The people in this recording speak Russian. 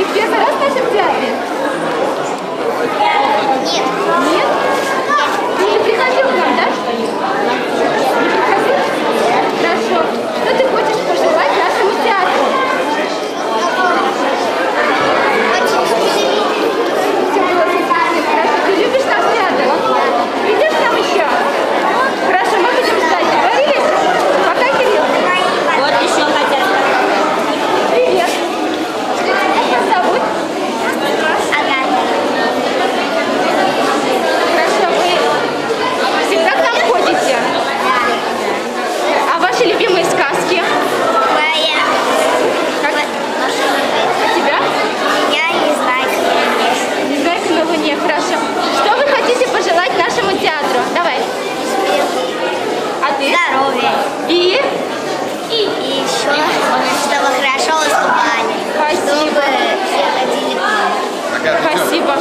Ты в первый раз в нашем театре? Нет. Нет? Ты уже приходил к нам, да? Не приходил? Хорошо. Что ты хочешь пожелать нашему театру? Все было прекрасно. Хорошо. Ты любишь наш театр? Придешь к нам еще? Хорошо, мы будем ждать. Договорились? Пока, Кирилл. Вот еще хотят. Привет. Как вас зовут? Агата. Хорошо, вы всегда к нам ходите? Да. А ваши любимые сказки? Моя. Как? А тебя? Я не знаю, кто есть. Не знаю, на Луне. Хорошо. Что вы хотите пожелать нашему театру? Давай. А ты? Здоровья. И? И еще, чтобы хорошо выступали. Спасибо. Чтобы все ходили к нам. Спасибо.